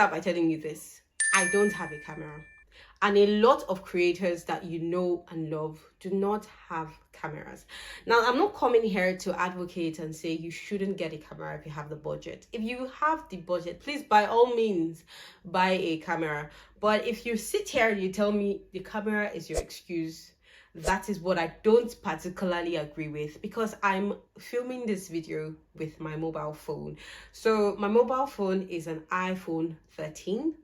start by telling you this. I don't have a camera. And a lot of creators that you know and love do not have cameras. Now, I'm not coming here to advocate and say you shouldn't get a camera if you have the budget. If you have the budget, please, by all means, buy a camera. But if you sit here and you tell me the camera is your excuse, that is what I don't particularly agree with, because I'm filming this video with my mobile phone. So my mobile phone is an iPhone 13.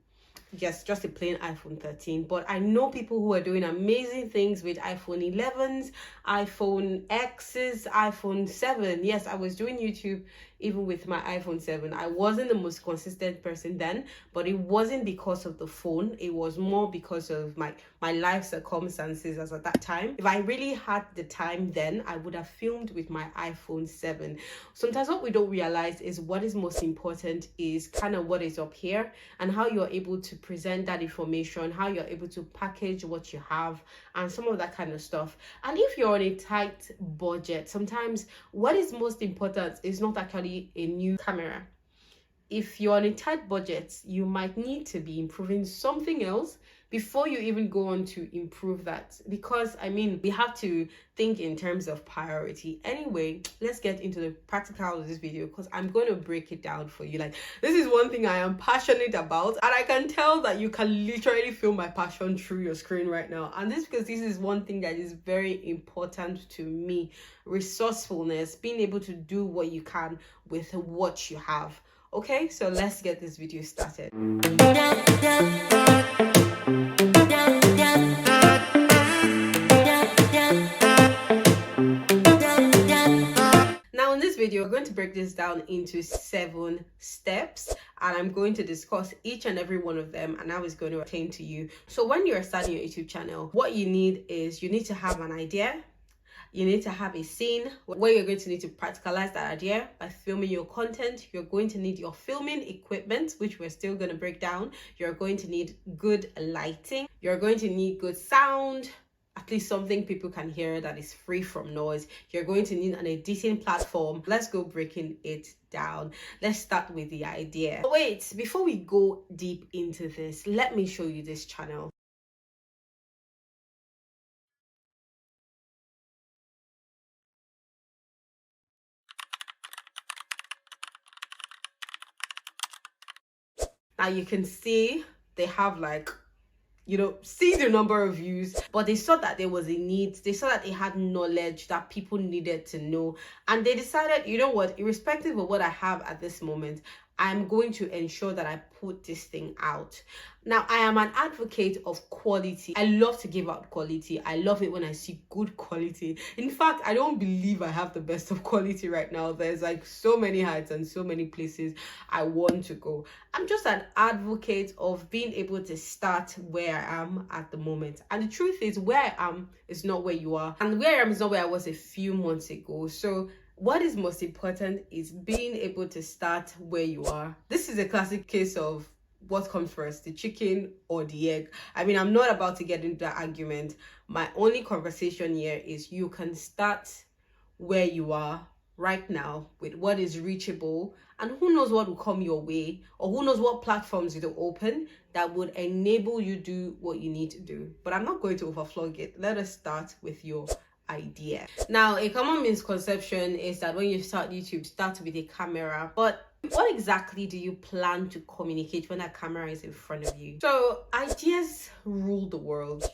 Yes, just a plain iPhone 13, but I know people who are doing amazing things with iPhone 11s, iPhone X's, iPhone 7. Yes, I was doing YouTube even with my iPhone 7. I wasn't the most consistent person then, but it wasn't because of the phone. It was more because of my life circumstances as at that time. If I really had the time then, I would have filmed with my iPhone 7. Sometimes what we don't realize is what is most important is kind of what is up here and how you're able to present that information, how you're able to package what you have, and some of that kind of stuff. And if you're on a tight budget, sometimes what is most important is not actually a new camera. If you're on a tight budget, you might need to be improving something else before you even go on to improve that, because I mean, we have to think in terms of priority. Anyway, let's get into the practical of this video, because I'm going to break it down for you. Like, this is one thing I am passionate about, and I can tell that you can literally feel my passion through your screen right now. And this because this is one thing that is very important to me: resourcefulness, being able to do what you can with what you have. Okay, so let's get this video started. Now in this video, we're going to break this down into 7 steps, and I'm going to discuss each and every one of them, and I was going to explain to you. So when you're starting your YouTube channel, what you need is you need to have an idea. You need to have a scene where you're going to need to practicalize that idea by filming your content. You're going to need your filming equipment, which we're still going to break down. You're going to need good lighting. You're going to need good sound, at least something people can hear that is free from noise. You're going to need an editing platform. Let's go breaking it down. Let's start with the idea. But wait, before we go deep into this, let me show you this channel. Now you can see they have, like, see the number of views, but they saw that there was a need. They saw that they had knowledge that people needed to know, and they decided, you know what, irrespective of what I have at this moment, I'm going to ensure that I put this thing out. Now, I am an advocate of quality. I love to give out quality. I love it when I see good quality. In fact, I don't believe I have the best of quality right now. There's like so many heights and so many places I want to go. I'm just an advocate of being able to start where I am at the moment. And the truth is, where I am is not where you are. And where I am is not where I was a few months ago. So what is most important is being able to start where you are. This is a classic case of what comes first, the chicken or the egg. I mean, I'm not about to get into that argument. My only conversation here is you can start where you are right now with what is reachable, and who knows what will come your way, or who knows what platforms it'll open that would enable you do what you need to do. But I'm not going to overflog it. Let us start with your idea. Now, a common misconception is that when you start YouTube, start with a camera. But what exactly do you plan to communicate when a camera is in front of you? So ideas rule the world,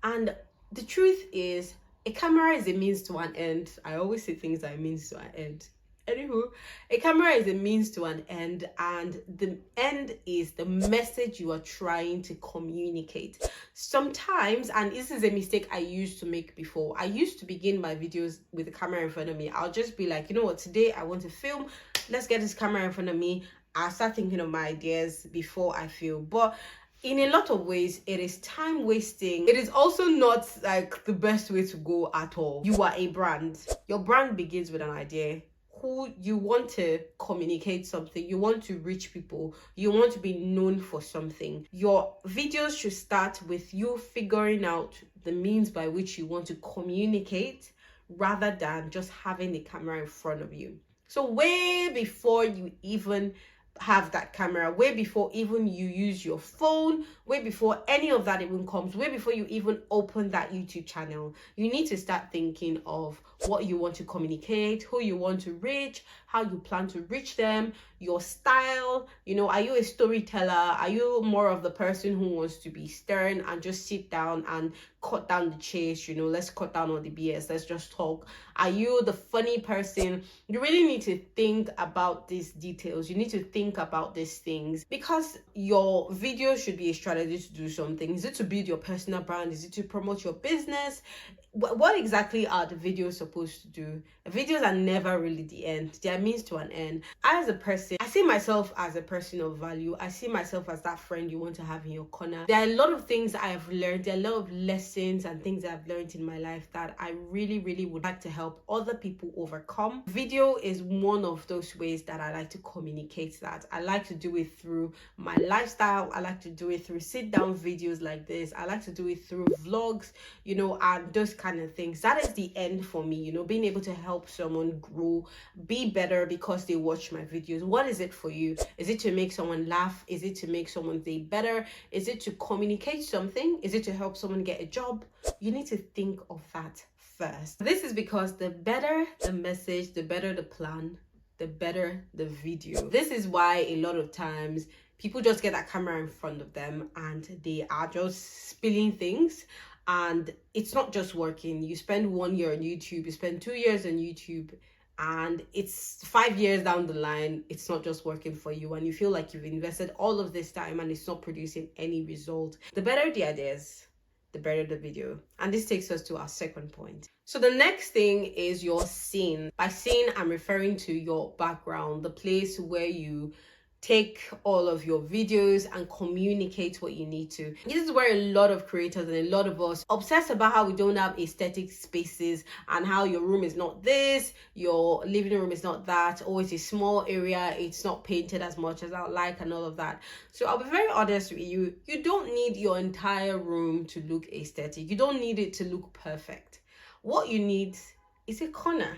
and the truth is, a camera is a means to an end. I always say things are a means to an end. Anywho, a camera is a means to an end, and the end is the message you are trying to communicate. Sometimes, and this is a mistake I used to make before, I used to begin my videos with the camera in front of me. I'll just be like, you know what, today I want to film. Let's get this camera in front of me. I'll start thinking of my ideas before I film. But in a lot of ways, it is time wasting. It is also not like the best way to go at all. You are a brand. Your brand begins with an idea. Who you want to communicate something, you want to reach people, you want to be known for something. Your videos should start with you figuring out the means by which you want to communicate, rather than just having the camera in front of you. So way before you even have that camera, way before even you use your phone, way before any of that even comes, way before you even open that YouTube channel. You need to start thinking of what you want to communicate, who you want to reach, how you plan to reach them, your style. Are you a storyteller? Are you more of the person who wants to be stern and just sit down and cut down the chase? Let's cut down all the BS, let's just talk. Are you the funny person? You really need to think about these details. You need to think about these things, because your video should be a strategy to do something. Is it to build your personal brand? Is it to promote your business? What exactly are the videos supposed to do? Videos are never really the end. They are means to an end. As a person, I see myself as a person of value. I see myself as that friend you want to have in your corner. There are a lot of things I have learned. There are a lot of lessons and things I've learned in my life that I really, really would like to help other people overcome. Video is one of those ways that I like to communicate that. I like to do it through my lifestyle. I like to do it through sit-down videos like this. I like to do it through vlogs, and those kind of things. That is the end for me, being able to help someone grow, be better because they watch my videos. What is it for you? Is it to make someone laugh? Is it to make someone say better? Is it to communicate something? Is it to help someone get a job? You need to think of that first. This is because the better the message, the better the plan, the better the video. This is why a lot of times people just get that camera in front of them and they are just spilling things, and it's not just working. You spend 1 year on YouTube, you spend 2 years on YouTube, and it's 5 years down the line, it's not just working for you, and you feel like you've invested all of this time and it's not producing any result. The better the ideas, the better the video. And this takes us to our second point. So the next thing is your scene. By scene, I'm referring to your background, the place where you take all of your videos and communicate what you need to. This is where a lot of creators and a lot of us obsess about how we don't have aesthetic spaces and how your room is not this, your living room is not that, or it's a small area, it's not painted as much as I would like, and all of that. So I'll be very honest with you. You don't need your entire room to look aesthetic. You don't need it to look perfect. What you need is a corner.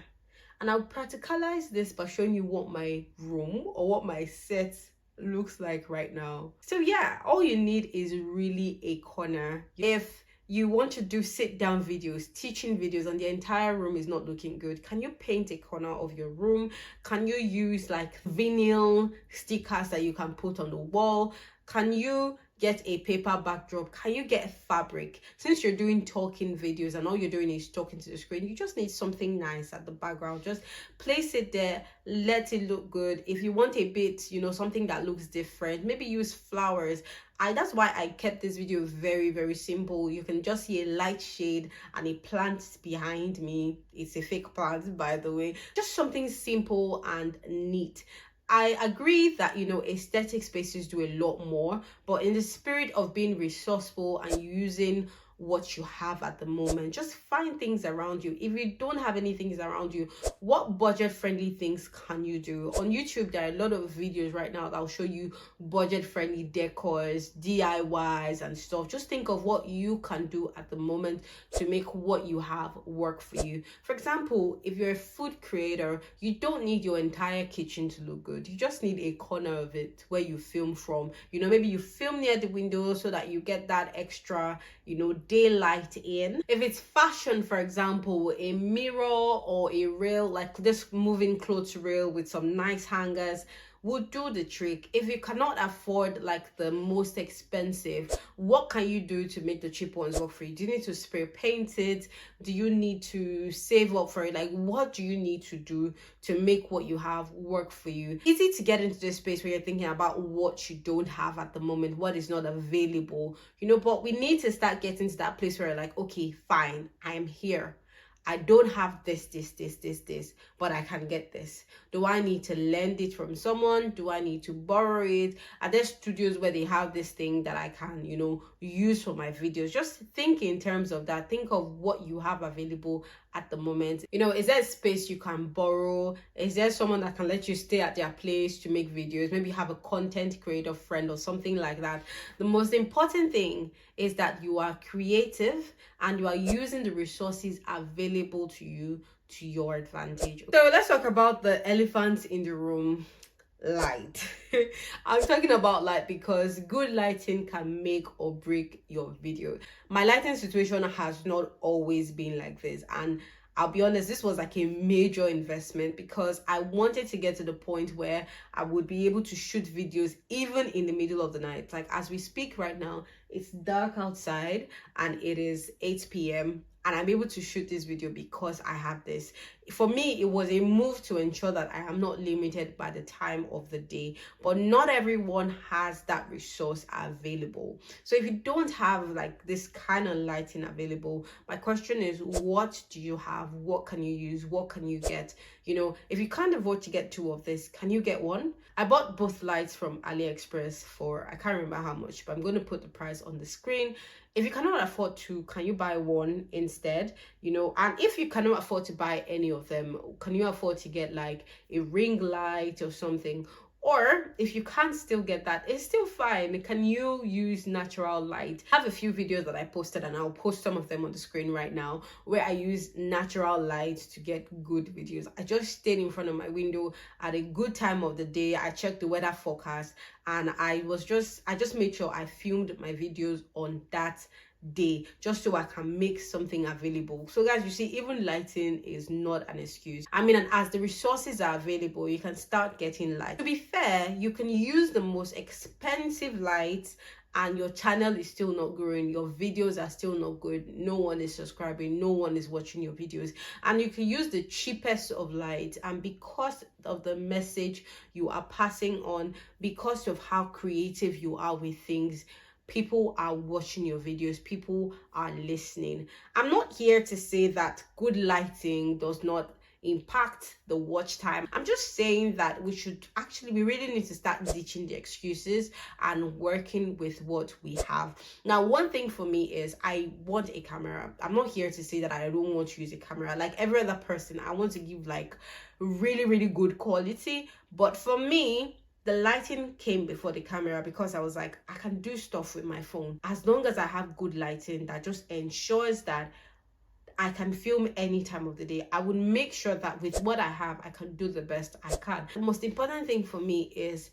And I'll practicalize this by showing you what my room or what my set looks like right now. So yeah, all you need is really a corner. If you want to do sit-down videos, teaching videos, and the entire room is not looking good, can you paint a corner of your room? Can you use like vinyl stickers that you can put on the wall? Can you get a paper backdrop? Can you get fabric? Since you're doing talking videos and all you're doing is talking to the screen, you just need something nice at the background. Just place it there, let it look good. If you want a bit, something that looks different, maybe use flowers. That's why I kept this video very, very simple. You can just see a light shade and a plant behind me. It's a fake plant, by the way. Just something simple and neat. I agree that, aesthetic spaces do a lot more, but in the spirit of being resourceful and using what you have at the moment, just find things around you. If you don't have any things around you, what budget friendly things can you do? On YouTube, there are a lot of videos right now that will show you budget friendly decors, DIYs and stuff. Just think of what you can do at the moment to make what you have work for you. For example, if you're a food creator, you don't need your entire kitchen to look good. You just need a corner of it where you film from. Maybe you film near the window so that you get that extra, daylight in. If it's fashion, for example, a mirror or a rail, like this moving clothes rail with some nice hangers, would do the trick. If you cannot afford like the most expensive, what can you do to make the cheap ones work for you? Do you need to spray paint it? Do you need to save up for it? Like, what do you need to do to make what you have work for you? Easy to get into this space where you're thinking about what you don't have at the moment, what is not available, but we need to start getting to that place where you're like, okay, fine, I am here. I don't have this, but I can get this. Do I need to lend it from someone? Do I need to borrow it? Are there studios where they have this thing that I can, use for my videos? Just think in terms of that. Think of what you have available at the moment. Is there a space you can borrow? Is there someone that can let you stay at their place to make videos? Maybe have a content creator friend or something like that. The most important thing is that you are creative and you are using the resources available to you to your advantage. So let's talk about the elephant in the room, light. I'm talking about light because good lighting can make or break your video. My lighting situation has not always been like this, and I'll be honest, this was like a major investment because I wanted to get to the point where I would be able to shoot videos even in the middle of the night. Like as we speak right now, it's dark outside and it is 8 p.m. and I'm able to shoot this video because I have this. For me, it was a move to ensure that I am not limited by the time of the day, but not everyone has that resource available. So if you don't have like this kind of lighting available, my question is, what do you have? What can you use? What can you get? You know, if you can't afford to get two of this, can you get one? I bought both lights from AliExpress for, I can't remember how much, but I'm going to put the price on the screen. If you cannot afford to, can you buy one instead? You know, and if you cannot afford to buy any of them, can you afford to get like a ring light or something? Or if you can't still get that, it's still fine. Can you use natural light? I have a few videos that I posted and I'll post some of them on the screen right now where I use natural light to get good videos. I just stayed in front of my window at a good time of the day. I checked the weather forecast and I just made sure I filmed my videos on that day just so I can make something available. So guys, you see, even lighting is not an excuse. I mean, and as the resources are available, you can start getting light. To be fair, you can use the most expensive lights and your channel is still not growing, your videos are still not good, no one is subscribing, no one is watching your videos. And you can use the cheapest of light, and because of the message you are passing on, because of how creative you are with things, people are watching your videos, people are listening. I'm not here to say that good lighting does not impact the watch time. I'm just saying that we really need to start ditching the excuses and working with what we have. Now, one thing for me is I want a camera. I'm not here to say that I don't want to use a camera. Like every other person, I want to give like really good quality. But for me, the lighting came before the camera because I was like, I can do stuff with my phone as long as I have good lighting that just ensures that I can film any time of the day. I would make sure that with what I have, I can do the best I can. The most important thing for me is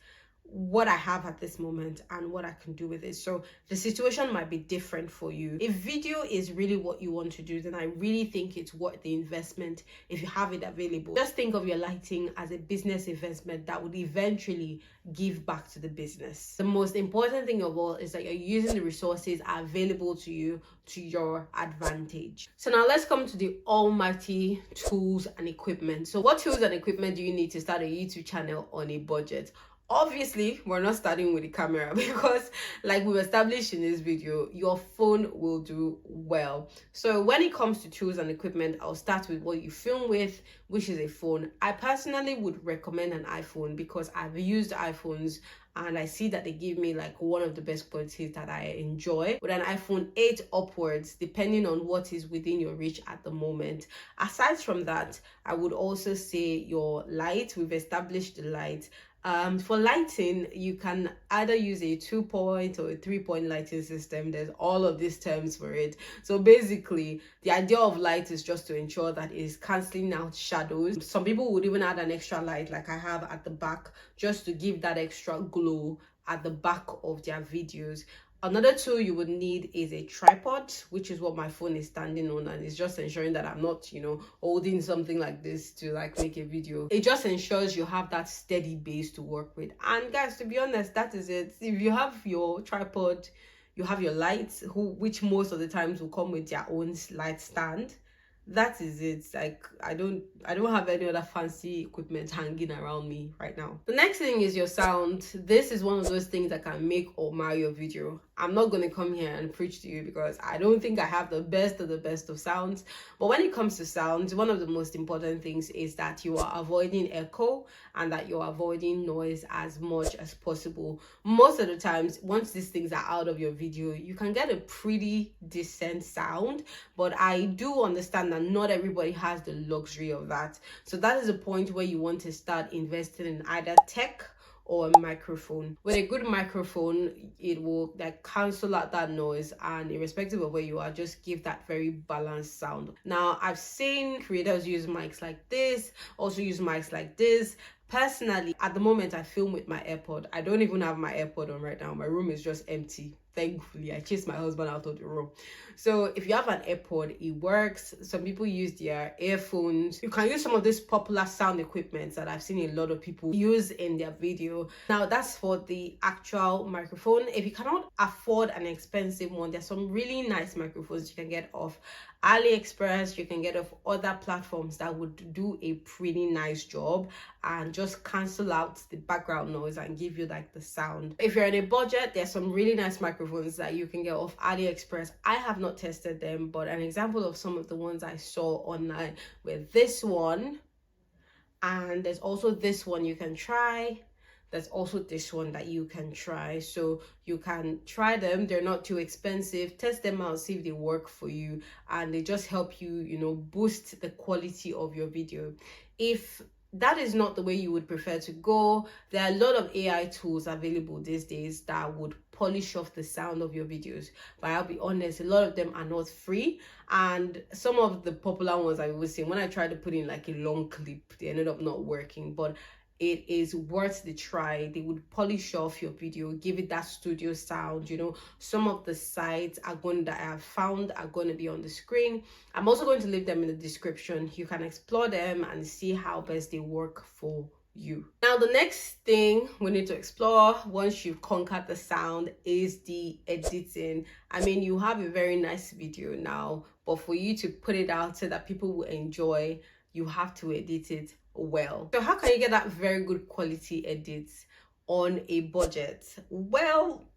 what I have at this moment and what I can do with it. So the situation might be different for you. If video is really what you want to do, then I really think it's worth the investment if you have it available. Just think of your lighting as a business investment that would eventually give back to the business. The most important thing of all is that you're using the resources available to you to your advantage. So now let's come to the almighty tools and equipment. So what tools and equipment do you need to start a YouTube channel on a budget? Obviously, we're not starting with the camera because like we've established in this video, your phone will do well. So when it comes to tools and equipment, I'll start with what you film with, which is a phone. I personally would recommend an iPhone because I've used iPhones and I see that they give me like one of the best qualities that I enjoy. With an iPhone 8 upwards, depending on what is within your reach at the moment. Aside from that, I would also say your light. We've established the light. For lighting, you can either use a 2-point or a 3-point lighting system. There's all of these terms for it. So basically, the idea of light is just to ensure that it's cancelling out shadows. Some people would even add an extra light like I have at the back just to give that extra glow at the back of their videos. Another tool you would need is a tripod, which is what my phone is standing on, and it's just ensuring that I'm not, holding something like this to like make a video. It just ensures you have that steady base to work with. And guys, to be honest, that is it. If you have your tripod, you have your lights, which most of the times will come with their own light stand. That is it. Like I don't have any other fancy equipment hanging around me right now. The next thing is your sound. This is one of those things that can make or mar your video. I'm not going to come here and preach to you because I don't think I have the best of sounds. But when it comes to sounds, one of the most important things is that you are avoiding echo and that you're avoiding noise as much as possible. Most of the times, once these things are out of your video, you can get a pretty decent sound. But I do understand that not everybody has the luxury of that. So that is a point where you want to start investing in either tech or a microphone. With a good microphone, it will like cancel out that noise, and irrespective of where you are, just give that very balanced sound. Now, I've seen creators use mics like this, also use mics like this. Personally, at the moment, I film with my AirPod. I don't even have my AirPod on right now. My room is just empty. Thankfully, I chased my husband out of the room. So if you have an AirPod, it works. Some people use their earphones. You can use some of these popular sound equipment that I've seen a lot of people use in their video. Now, that's for the actual microphone. If you cannot afford an expensive one, there's some really nice microphones you can get off AliExpress. You can get off other platforms that would do a pretty nice job and just cancel out the background noise and give you like the sound. If you're on a budget, there's some really nice microphones that you can get off AliExpress. I have not tested them, but an example of some of the ones I saw online with this one, and there's also this one you can try. There's also this one that you can try. So you can try them. They're not too expensive. Test them out, see if they work for you, and they just help you, you know, boost the quality of your video. If that is not the way you would prefer to go, there are a lot of AI tools available these days that would polish off the sound of your videos, but I'll be honest, a lot of them are not free, and some of the popular ones I was saying, when I tried to put in like a long clip, they ended up not working. But it is worth the try. They would polish off your video, give it that studio sound. You know, some of the sites that I have found are going to be on the screen. I'm also going to leave them in the description. You can explore them and see how best they work for you. Now, the next thing we need to explore once you've conquered the sound is the editing. I mean, you have a very nice video now, but for you to put it out so that people will enjoy, you have to edit it well. So how can you get that very good quality edit on a budget? Well,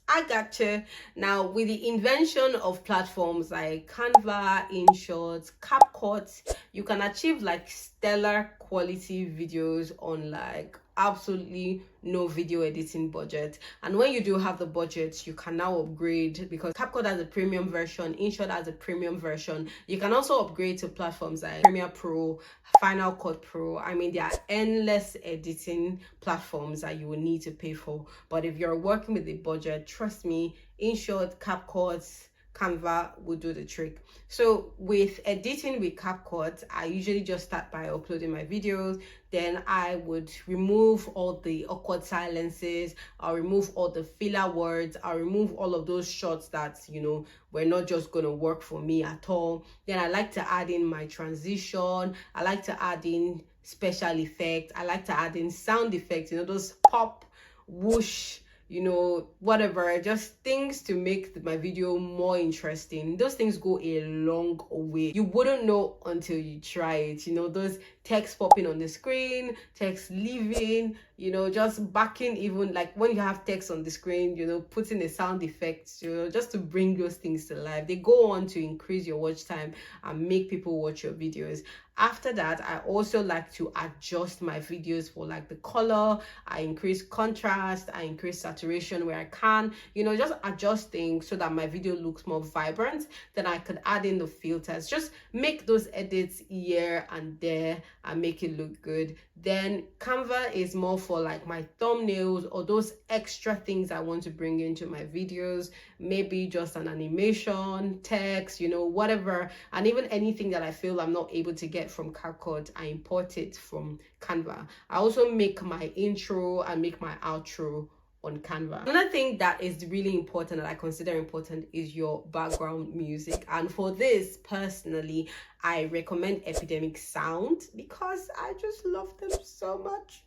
I gotcha. Now, with the invention of platforms like Canva, InShot, CapCut, you can achieve like stellar quality videos on like absolutely no video editing budget. And when you do have the budget, you can now upgrade, because CapCut has a premium version, InShot has a premium version. You can also upgrade to platforms like Premiere Pro, Final Cut Pro. I mean, there are endless editing platforms that you will need to pay for. But if you're working with a budget, trust me, InShot, CapCut, Canva will do the trick. So with editing with CapCut, I usually just start by uploading my videos. Then I would remove all the awkward silences. I'll remove all the filler words. I'll remove all of those shots that, you know, were not just going to work for me at all. Then I like to add in my transition. I like to add in special effects. I like to add in sound effects, you know, those pop, whoosh, you know, whatever, just things to make my video more interesting. Those things go a long way. You wouldn't know until you try it. You know, those text popping on the screen, text leaving, you know, just backing, even like when you have text on the screen, you know, putting a sound effect, you know, just to bring those things to life. They go on to increase your watch time and make people watch your videos. After that, I also like to adjust my videos for like the color. I increase contrast, I increase saturation where I can, you know, just adjust things so that my video looks more vibrant. Then I could add in the filters, just make those edits here and there and make it look good. Then Canva is more for like my thumbnails or those extra things I want to bring into my videos, maybe just an animation, text, you know, whatever. And even anything that I feel I'm not able to get from CapCut, I import it from Canva. I also make my intro and make my outro on Canva. Another thing that is really important, that I consider important, is your background music. And for this, personally, I recommend Epidemic Sound because I just love them so much.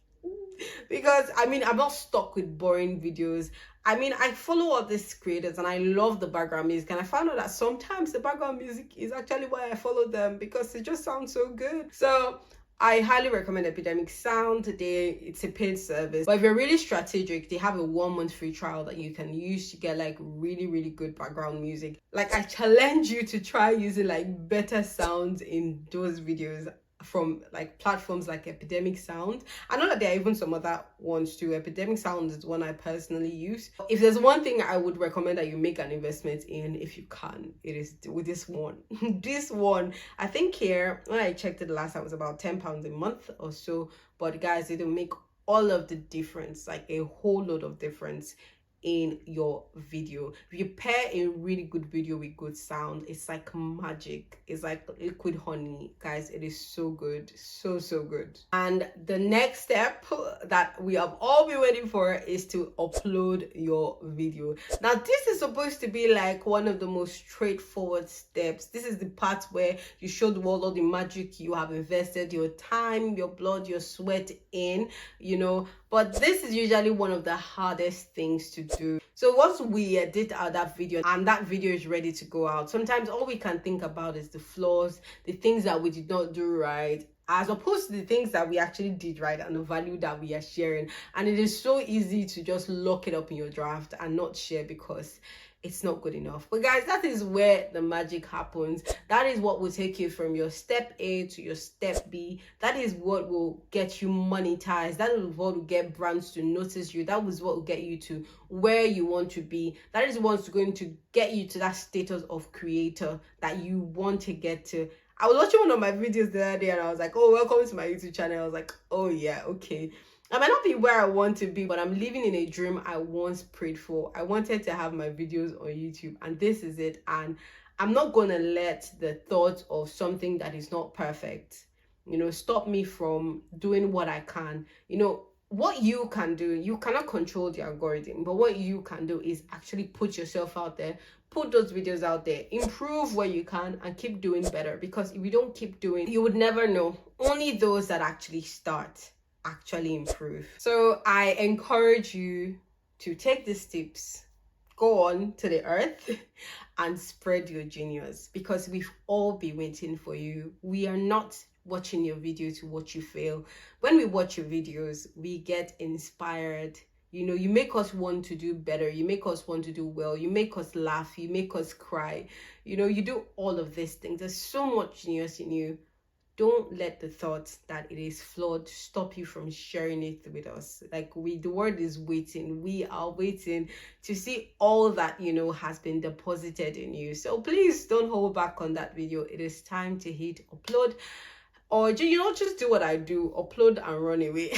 Because I mean, I'm not stuck with boring videos. I mean, I follow all these creators and I love the background music, and I found out that sometimes the background music is actually why I follow them, because it just sounds so good. So I highly recommend Epidemic Sound. It's a paid service, but if you're really strategic, they have a 1-month free trial that you can use to get like really good background music. Like, I challenge you to try using like better sounds in those videos from like platforms like Epidemic Sound. I know that there are even some other ones too. Epidemic Sound is one I personally use. If there's one thing I would recommend that you make an investment in, if you can, it is with this one. This one, I think here, when I checked it last time, it was about £10 a month or so. But guys, it'll make all of the difference, like a whole lot of difference in your video. If you pair a really good video with good sound, it's like magic. It's like liquid honey, guys. It is so good, so good. And the next step that we have all been waiting for is to upload your video. Now this is supposed to be like one of the most straightforward steps. This is the part where you show the world all the magic you have invested your time, your blood, your sweat in, you know. But this is usually one of the hardest things to do. So once we edit out that video and that video is ready to go out, sometimes all we can think about is the flaws, the things that we did not do right, as opposed to the things that we actually did right and the value that we are sharing. And it is so easy to just lock it up in your draft and not share because it's not good enough. But guys, that is where the magic happens. That is what will take you from your step A to your step B. That is what will get you monetized. That is what will get brands to notice you. That is what will get you to where you want to be. That is what's going to get you to that status of creator that you want to get to. I was watching one of my videos the other day and I was like, oh, welcome to my YouTube channel. I was like, oh yeah, okay. I might not be where I want to be, but I'm living in a dream I once prayed for. I wanted to have my videos on YouTube, and this is it. And I'm not going to let the thought of something that is not perfect, you know, stop me from doing what I can. You know, what you can do, you cannot control the algorithm, but what you can do is actually put yourself out there, put those videos out there, improve where you can, and keep doing better. Because if you don't keep doing, you would never know. Only those that actually start actually improve. So I encourage you to take these tips, go on to the earth and spread your genius, because we've all been waiting for you. We are not watching your video to watch you fail. When we watch your videos, we get inspired. You know, you make us want to do better. You make us want to do well. You make us laugh. You make us cry. You know, you do all of these things. There's so much genius in you. Don't let the thought that it is flawed stop you from sharing it with us. Like the world is waiting. We are waiting to see all that, you know, has been deposited in you. So please don't hold back on that video. It is time to hit upload. Or, you know, just do what I do, upload and run away.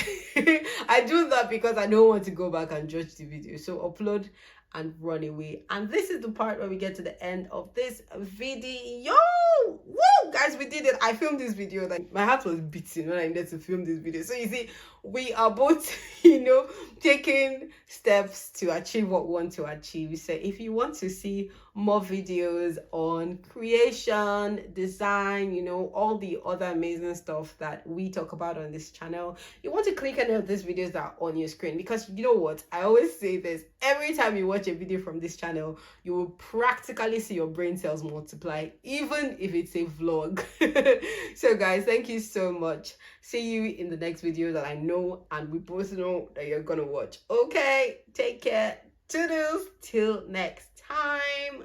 I do that because I don't want to go back and judge the video. So upload and run away. And this is the part where we get to the end of this video. Woo, guys, we did it. I filmed this video, like my heart was beating when I needed to film this video. So you see, we are both, you know, taking steps to achieve what we want to achieve. So if you want to see more videos on creation, design, you know, all the other amazing stuff that we talk about on this channel, you want to click any of these videos that are on your screen. Because you know what, I always say this, every time you watch a video from this channel, you will practically see your brain cells multiply, even if it's a vlog. So guys, thank you so much. See you in the next video that I know and we both know that you're gonna watch. Okay, take care. Toodles till next time.